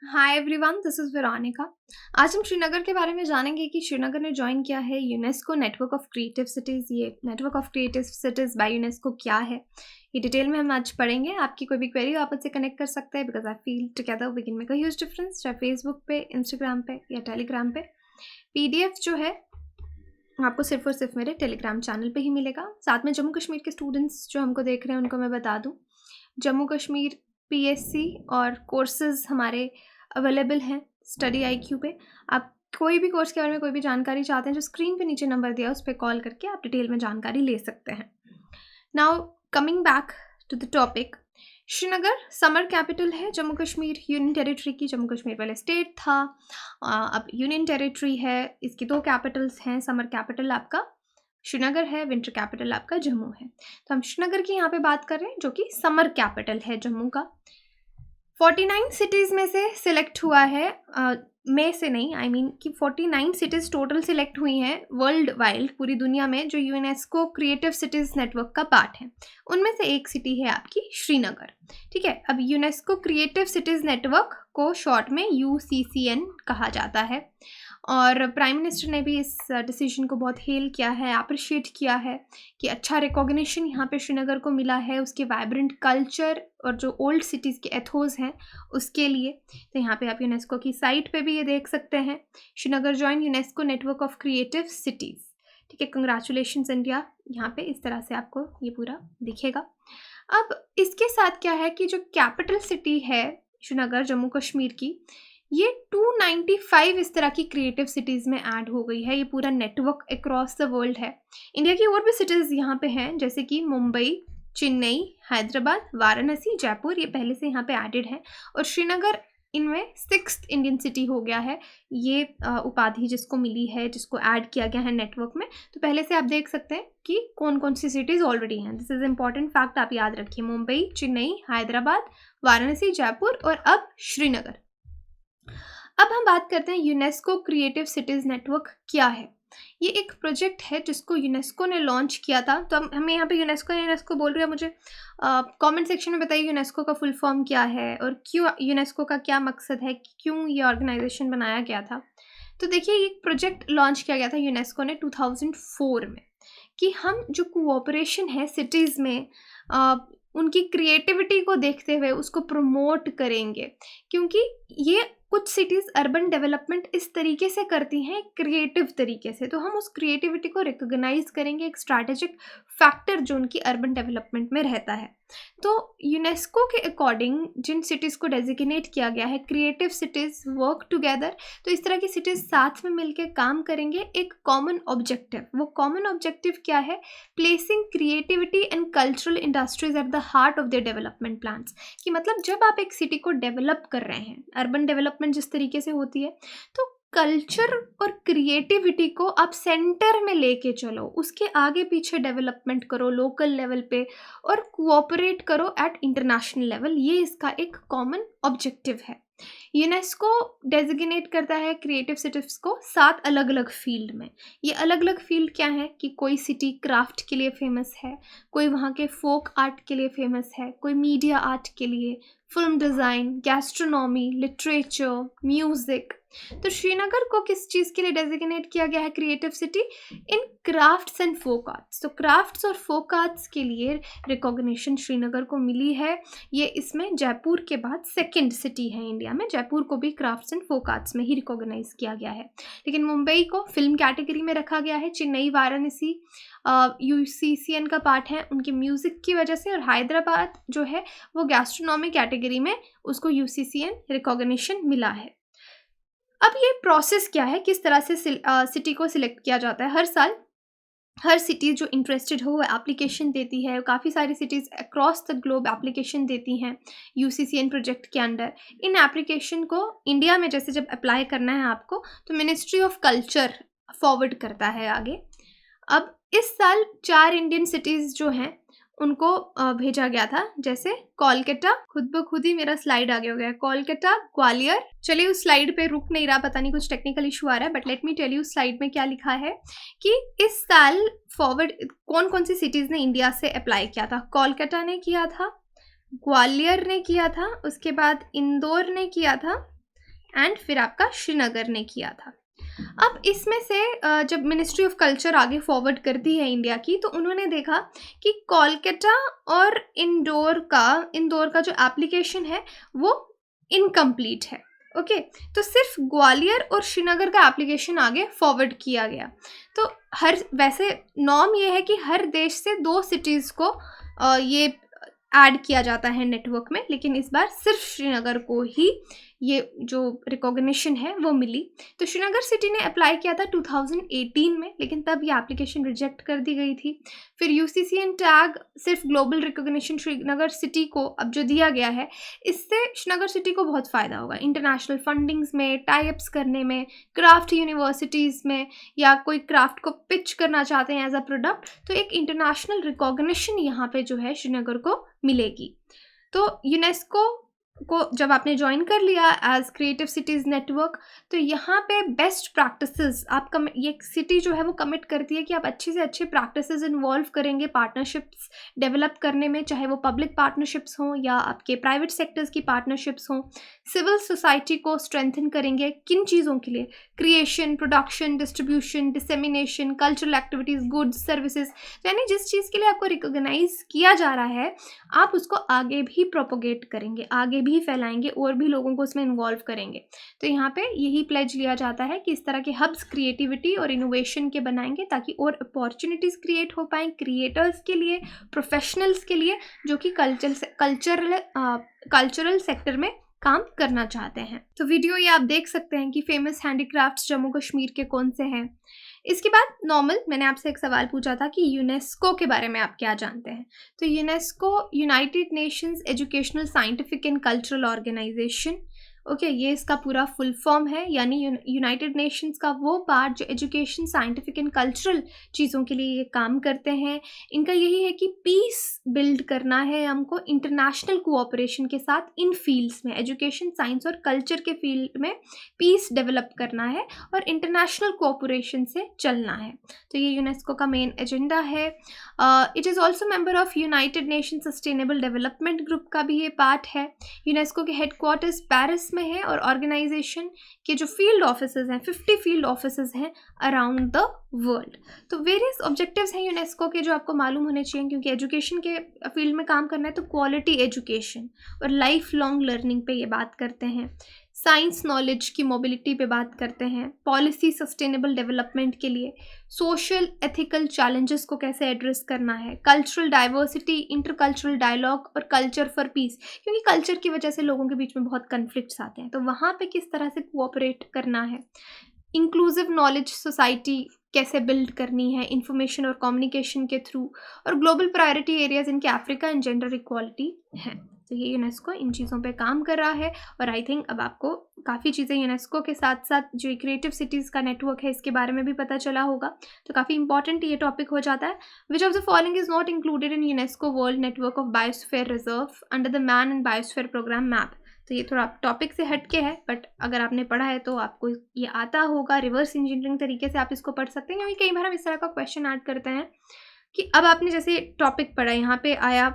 Hi everyone, this is Veronica. आज हम श्रीनगर के बारे में जानेंगे कि श्रीनगर ने ज्वाइन किया है UNESCO network of creative cities. ये network of creative cities by UNESCO क्या है, ये डिटेल में हम आज पढ़ेंगे। आपकी कोई भी क्वेरी आप मुझसे कनेक्ट कर सकते हैं, because I feel together we can make a huge difference, चाहे फेसबुक पे, इंस्टाग्राम पे या टेलीग्राम पे। PDF जो है आपको सिर्फ और सिर्फ मेरे टेलीग्राम चैनल पे ही मिलेगा। साथ में जम्मू कश्मीर के स्टूडेंट्स जो हमको देख रहे हैं उनको मैं बता दूँ, जम्मू कश्मीर PSC और कोर्सेज हमारे अवेलेबल हैं स्टडी IQ पे। आप कोई भी कोर्स के बारे में कोई भी जानकारी चाहते हैं, जो स्क्रीन पे नीचे नंबर दिया है उस पर कॉल करके आप डिटेल में जानकारी ले सकते हैं। Now coming back to the topic, Srinagar summer capital है जम्मू कश्मीर यूनियन टेरिटरी की। जम्मू कश्मीर पहले स्टेट था, अब यूनियन टेरिटरी है। इसकी दो कैपिटल्स हैं, समर कैपिटल आपका श्रीनगर है, विंटर कैपिटल आपका जम्मू है। तो हम श्रीनगर की यहाँ पे बात कर रहे हैं, जो कि समर कैपिटल है जम्मू का। 49 सिटीज़ में से सिलेक्ट हुआ है, में से नहीं, आई मीन कि 49 सिटीज़ टोटल सिलेक्ट हुई हैं वर्ल्ड वाइड, पूरी दुनिया में, जो यूनेस्को क्रिएटिव सिटीज़ नेटवर्क का पार्ट है। उनमें से एक सिटी है आपकी श्रीनगर। ठीक है, अब यूनेस्को क्रिएटिव सिटीज़ नेटवर्क को शॉर्ट में UCCN कहा जाता है, और प्राइम मिनिस्टर ने भी इस डिसीजन को बहुत हेल किया है, अप्रिशिएट किया है कि अच्छा रिकॉग्निशन यहाँ पे श्रीनगर को मिला है उसके वाइब्रेंट कल्चर और जो ओल्ड सिटीज़ के एथोज़ हैं उसके लिए। तो यहाँ पे आप यूनेस्को की साइट पे भी ये देख सकते हैं, Srinagar join UNESCO network of creative cities. ठीक है, कंग्रेचुलेशंस इंडिया। यहाँ पे इस तरह से आपको ये पूरा दिखेगा। अब इसके साथ क्या है कि जो कैपिटल सिटी है श्रीनगर जम्मू कश्मीर की, ये 295 इस तरह की क्रिएटिव सिटीज़ में ऐड हो गई है। ये पूरा नेटवर्क अक्रॉस द वर्ल्ड है। इंडिया की और भी सिटीज़ यहाँ पे हैं, जैसे कि मुंबई, चेन्नई, हैदराबाद, वाराणसी, जयपुर, ये पहले से यहाँ पे एडेड है। और श्रीनगर इनमें 6th इंडियन सिटी हो गया है, ये उपाधि जिसको मिली है, जिसको ऐड किया गया है नेटवर्क में। तो पहले से आप देख सकते हैं कि कौन कौन सी सिटीज़ ऑलरेडी हैं। दिस इज़ इम्पॉर्टेंट फैक्ट, आप याद रखिए। मुंबई, चेन्नई, हैदराबाद, वाराणसी, जयपुर और अब श्रीनगर। अब हम बात करते हैं यूनेस्को क्रिएटिव सिटीज़ नेटवर्क क्या है। ये एक प्रोजेक्ट है जिसको यूनेस्को ने लॉन्च किया था। तो हमें यहाँ पे यूनेस्को बोल रहे हैं, मुझे कमेंट सेक्शन में बताइए यूनेस्को का फुल फॉर्म क्या है और क्यों यूनेस्को का क्या मकसद है, क्यों ये ऑर्गेनाइजेशन बनाया गया था। तो देखिए, ये एक प्रोजेक्ट लॉन्च किया गया था यूनेस्को ने 2004 में, कि हम जो कोऑपरेशन है सिटीज़ में उनकी क्रिएटिविटी को देखते हुए उसको प्रमोट करेंगे, क्योंकि ये कुछ सिटीज़ अर्बन डेवलपमेंट इस तरीके से करती हैं, क्रिएटिव तरीके से। तो हम उस क्रिएटिविटी को रिकॉग्नाइज करेंगे, एक स्ट्रैटेजिक फैक्टर जो उनकी अर्बन डेवलपमेंट में रहता है। तो यूनेस्को के अकॉर्डिंग जिन सिटीज़ को डेजिग्नेट किया गया है क्रिएटिव सिटीज़ वर्क टुगेदर, तो इस तरह की सिटीज़ साथ में मिलकर काम करेंगे एक कॉमन ऑब्जेक्टिव। वो कॉमन ऑब्जेक्टिव क्या है? Placing creativity and cultural industries at the heart of their development plans. कि मतलब जब आप एक सिटी को डेवलप कर रहे हैं, अर्बन डेवलपमेंट जिस तरीके से होती है, तो कल्चर और क्रिएटिविटी को आप सेंटर में लेके चलो, उसके आगे पीछे डेवलपमेंट करो लोकल लेवल पे, और कोऑपरेट करो एट इंटरनेशनल लेवल। ये इसका एक कॉमन ऑब्जेक्टिव है। यूनेस्को डेजिग्नेट करता है क्रिएटिव सिटीज़ को 7 अलग अलग फील्ड में। ये अलग अलग फील्ड क्या है कि कोई सिटी क्राफ्ट के लिए फेमस है, कोई वहाँ के फोक आर्ट के लिए फेमस है, कोई मीडिया आर्ट के लिए, film design, gastronomy, literature, music. तो श्रीनगर को किस चीज़ के लिए डेजिग्नेट किया गया है creative city? In crafts and folk arts. तो क्राफ्ट्स और फोक आर्ट्स के लिए रिकॉग्निशन श्रीनगर को मिली है। ये इसमें जयपुर के बाद 2nd सिटी है इंडिया में। जयपुर को भी क्राफ्ट्स एंड फोक आर्ट्स में ही रिकॉग्नाइज किया गया है, लेकिन मुंबई को फिल्म कैटेगरी में रखा गया है। चेन्नई, वाराणसी UCCN का पार्ट है उनके म्यूज़िक की वजह से, और हैदराबाद जो है वो गैस्ट्रोनॉमी कैटेगरी में, उसको UCCN रिकॉग्निशन मिला है। अब ये प्रोसेस क्या है, किस तरह से सिटी को सिलेक्ट किया जाता है? हर साल हर सिटी जो इंटरेस्टेड हो वो एप्लीकेशन देती है। काफ़ी सारी cities across the globe application देती हैं UCCN प्रोजेक्ट के अंडर। इन एप्लीकेशन को इंडिया में जैसे जब अप्लाई करना है आपको, तो मिनिस्ट्री ऑफ कल्चर फॉरवर्ड करता है आगे। अब इस साल 4 इंडियन सिटीज़ जो हैं उनको भेजा गया था, जैसे कोलकाता, खुद ब खुद ही मेरा स्लाइड आगे हो गया है, कोलकाता, ग्वालियर। चलिए उस स्लाइड पे रुक नहीं रहा, पता नहीं कुछ टेक्निकल इशू आ रहा है, but let me tell you slide में क्या लिखा है कि इस साल फॉरवर्ड कौन कौन सी सिटीज़ ने इंडिया से अप्लाई किया था। कोलकाता ने किया था, ग्वालियर ने किया था, उसके बाद इंदौर ने किया था, एंड फिर आपका श्रीनगर ने किया था। अब इसमें से जब मिनिस्ट्री ऑफ कल्चर आगे फॉरवर्ड करती है इंडिया की, तो उन्होंने देखा कि कोलकाता और इंदौर का जो एप्लीकेशन है वो इनकम्प्लीट है। ओके, तो सिर्फ ग्वालियर और श्रीनगर का एप्लीकेशन आगे फॉरवर्ड किया गया। तो वैसे नॉर्म ये है कि हर देश से 2 सिटीज़ को ये ऐड किया जाता है नेटवर्क में, लेकिन इस बार सिर्फ श्रीनगर को ही ये जो रिकॉग्निशन है वो मिली। तो श्रीनगर सिटी ने अप्लाई किया था 2018 में, लेकिन तब ये एप्लीकेशन रिजेक्ट कर दी गई थी। फिर यूसीसीएन टैग सिर्फ ग्लोबल रिकॉग्निशन श्रीनगर सिटी को अब जो दिया गया है, इससे श्रीनगर सिटी को बहुत फ़ायदा होगा इंटरनेशनल फंडिंग्स में, टाइप्स करने में, क्राफ्ट यूनिवर्सिटीज़ में, या कोई क्राफ्ट को पिच करना चाहते हैं एज अ प्रोडक्ट, तो एक इंटरनेशनल रिकॉग्निशन यहाँ पे जो है श्रीनगर को मिलेगी। तो यूनेस्को को जब आपने ज्वाइन कर लिया एज क्रिएटिव सिटीज़ नेटवर्क, तो यहाँ पे बेस्ट प्रैक्टिसेस आपका ये सिटी जो है वो कमिट करती है कि आप अच्छे से अच्छे प्रैक्टिसेस इन्वॉल्व करेंगे पार्टनरशिप्स डेवलप करने में, चाहे वो पब्लिक पार्टनरशिप्स हों या आपके प्राइवेट सेक्टर्स की पार्टनरशिप्स हों। सिविल सोसाइटी को स्ट्रेंथन करेंगे किन चीज़ों के लिए? Creation, production, distribution, dissemination, cultural activities, goods, services. यानी जिस चीज़ के लिए आपको रिकॉग्नाइज किया जा रहा है, आप उसको आगे भी प्रोपोगेट करेंगे, आगे भी फैलाएंगे और भी लोगों को उसमें इन्वॉल्व करेंगे। तो यहाँ पे यही प्लेज लिया जाता है कि इस तरह के हब्स क्रिएटिविटी और इनोवेशन के बनाएंगे, ताकि और अपॉर्चुनिटीज़ क्रिएट हो पाएँ क्रिएटर्स के लिए, प्रोफेशनल्स के लिए, जो कि कल्चरल सेक्टर में काम करना चाहते हैं। तो वीडियो ये आप देख सकते हैं कि फेमस हैंडीक्राफ्ट्स जम्मू कश्मीर के कौन से हैं। इसके बाद नॉर्मल मैंने आपसे एक सवाल पूछा था कि यूनेस्को के बारे में आप क्या जानते हैं। तो UNESCO United Nations educational, scientific and cultural organization, okay, ये इसका पूरा फुल फॉर्म है। यानी यूनाइटेड नेशंस का वो पार्ट जो एजुकेशन, साइंटिफिक एंड कल्चरल चीज़ों के लिए ये काम करते हैं। इनका यही है कि पीस बिल्ड करना है हमको इंटरनेशनल कोऑपरेशन के साथ इन फील्ड्स में, एजुकेशन, साइंस और कल्चर के फील्ड में पीस डेवलप करना है और इंटरनेशनल कोऑपरेशन से चलना है। तो ये यूनेस्को का मेन एजेंडा है। It is also member of United nation sustainable development group का भी ये पार्ट है। यूनेस्को के हेडक्वार्टर्स पेरिस में है और ऑर्गेनाइजेशन के जो फील्ड ऑफिसेज हैं, 50 फील्ड ऑफिसेज हैं अराउंड द वर्ल्ड। तो वेरियस ऑब्जेक्टिव्स हैं यूनेस्को के जो आपको मालूम होने चाहिए, क्योंकि एजुकेशन के फील्ड में काम करना है तो क्वालिटी एजुकेशन और लाइफ लॉन्ग लर्निंग पे ये बात करते हैं। साइंस नॉलेज की मोबिलिटी पे बात करते हैं। पॉलिसी सस्टेनेबल डेवलपमेंट के लिए, सोशल एथिकल चैलेंजेस को कैसे एड्रेस करना है, कल्चरल डाइवर्सिटी, इंटरकल्चरल डायलॉग और कल्चर फॉर पीस, क्योंकि कल्चर की वजह से लोगों के बीच में बहुत कन्फ्लिक्ट्स आते हैं, तो वहाँ पे किस तरह से कोऑपरेट करना है। इंक्लूसिव नॉलेज सोसाइटी कैसे बिल्ड करनी है इंफॉर्मेशन और कम्युनिकेशन के थ्रू, और ग्लोबल प्रायोरिटी एरियाज इनके अफ्रीका एंड जेंडर इक्वालिटी है। तो ये यूनेस्को इन चीज़ों पे काम कर रहा है। और आई थिंक अब आपको काफ़ी चीज़ें यूनेस्को के साथ साथ जो क्रिएटिव सिटीज़ का नेटवर्क है इसके बारे में भी पता चला होगा। तो काफ़ी इंपॉर्टेंट ये टॉपिक हो जाता है। Which of the following is not included in UNESCO world network of biosphere reserve under the man and biosphere programme map. तो ये थोड़ा टॉपिक से हटके है, बट अगर आपने पढ़ा है तो आपको ये आता होगा। रिवर्स इंजीनियरिंग तरीके से आप इसको पढ़ सकते हैं, क्योंकि कई बार हम इस तरह का क्वेश्चन ऐड करते हैं कि अब आपने जैसे टॉपिक पढ़ा, यहाँ पे आया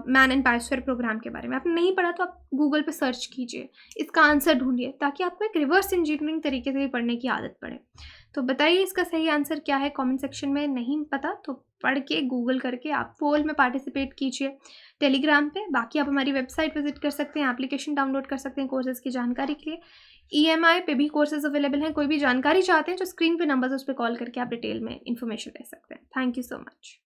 मैन एंड बायोस्फीयर प्रोग्राम के बारे में, आपने नहीं पढ़ा तो आप गूगल पे सर्च कीजिए, इसका आंसर ढूंढिए, ताकि आपको एक रिवर्स इंजीनियरिंग तरीके से भी पढ़ने की आदत पड़े। तो बताइए इसका सही आंसर क्या है कमेंट सेक्शन में। नहीं पता तो पढ़ के गूगल करके आप पोल में पार्टिसिपेट कीजिए टेलीग्राम पे। बाकी आप हमारी वेबसाइट विजिट कर सकते हैं, एप्लीकेशन डाउनलोड कर सकते हैं कोर्सेज़ की जानकारी के लिए। EMI पे भी कोर्सेज अवेलेबल हैं। कोई भी जानकारी चाहते हैं जो स्क्रीन पे नंबर्स उस पर कॉल करके आप डिटेल में इन्फॉर्मेशन ले सकते हैं। Thank you so much.